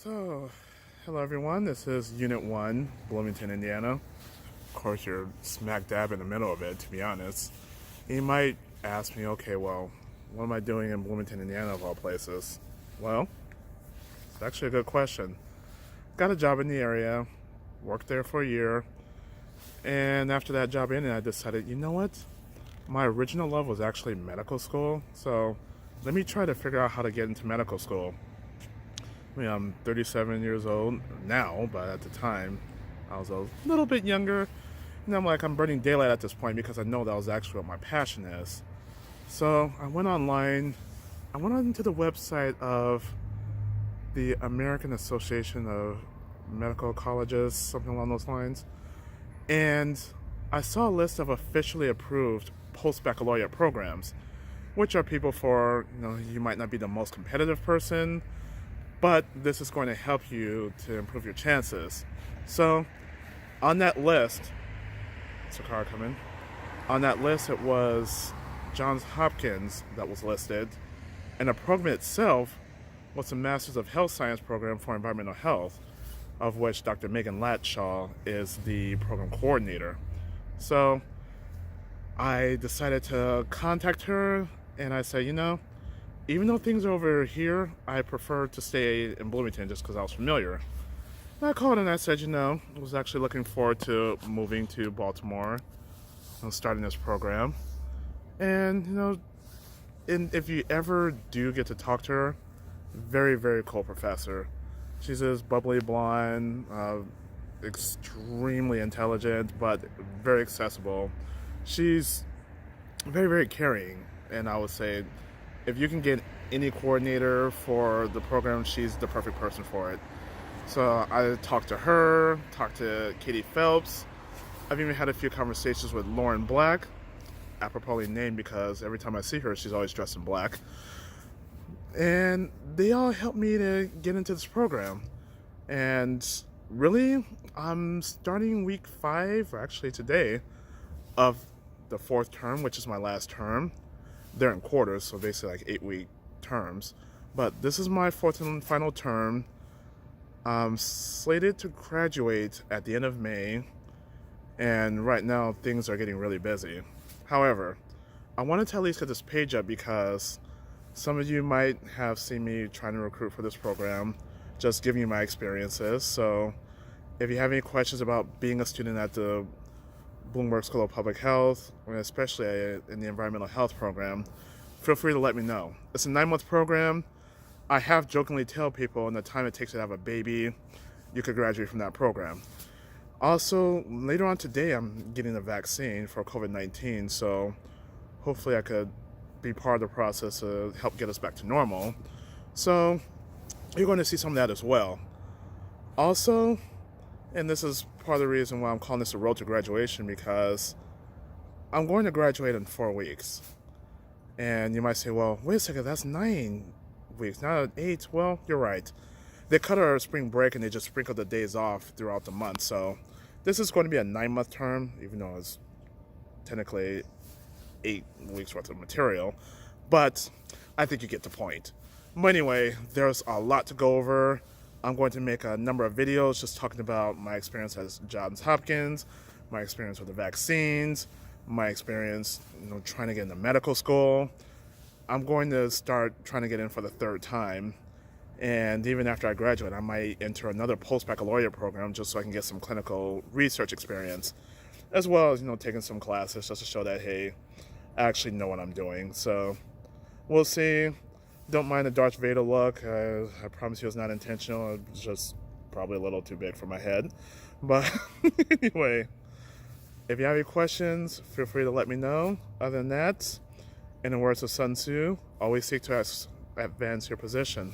So, hello everyone, this is Unit 1, Bloomington, Indiana. Of course, you're smack dab in the middle of it, to be honest. You might ask me, okay, well, what am I doing in Bloomington, Indiana, of all places? Well, it's actually a good question. Got a job in the area, worked there for a year, and after that job ended, I decided, you know what? My original love was actually medical school, so let me try to figure out how to get into medical school. I mean, I'm 37 years old now, but at the time, I was a little bit younger. And I'm like, I'm burning daylight at this point because I know that was actually what my passion is. So I went online. I went onto the website of the American Association of Medical Colleges, something along those lines. And I saw a list of officially approved post-baccalaureate programs, which are people for, you might not be the most competitive person, but this is going to help you to improve your chances. So, on that list, it's a car coming. On that list, it was Johns Hopkins that was listed, and the program itself was a Master's of Health Science program for environmental health, of which Dr. Megan Latshaw is the program coordinator. So, I decided to contact her, and I said, even though things are over here, I prefer to stay in Bloomington just because I was familiar. And I called and I said, I was actually looking forward to moving to Baltimore and starting this program. And, and if you ever do get to talk to her, very, very cool professor. She's this bubbly blonde, extremely intelligent, but very accessible. She's very, very caring, and I would say if you can get any coordinator for the program, she's the perfect person for it. So I talked to her, talked to Katie Phelps. I've even had a few conversations with Lauren Black, apropos named because every time I see her, she's always dressed in black. And they all helped me to get into this program. And really, I'm starting week 5, or actually today, of the 4th term, which is my last term. They're in quarters, so basically like 8-week terms. But this is my 4th and final term. I'm slated to graduate at the end of May, and right now things are getting really busy. However, I wanted to at least get this page up because some of you might have seen me trying to recruit for this program, just giving you my experiences. So if you have any questions about being a student at the Bloomberg School of Public Health, and especially in the environmental health program, feel free to let me know. It's a 9-month program. I have jokingly tell people in the time it takes to have a baby, you could graduate from that program. Also, later on today, I'm getting a vaccine for COVID-19, so hopefully I could be part of the process to help get us back to normal. So you're going to see some of that as well. Also, and this is part of the reason why I'm calling this a road to graduation, because I'm going to graduate in 4 weeks. And you might say, well, wait a second, that's 9 weeks, not 8. Well, you're right. They cut our spring break and they just sprinkled the days off throughout the month. So this is going to be a 9-month term, even though it's technically 8 weeks worth of material. But I think you get the point. But anyway, there's a lot to go over. I'm going to make a number of videos just talking about my experience at Johns Hopkins, my experience with the vaccines, my experience, trying to get into medical school. I'm going to start trying to get in for the 3rd time. And even after I graduate, I might enter another post-baccalaureate program just so I can get some clinical research experience, as well as, taking some classes just to show that, hey, I actually know what I'm doing. So we'll see. Don't mind the Darth Vader look. I promise you it's not intentional. It's just probably a little too big for my head. But anyway, if you have any questions, feel free to let me know. Other than that, in the words of Sun Tzu, always seek to advance your position.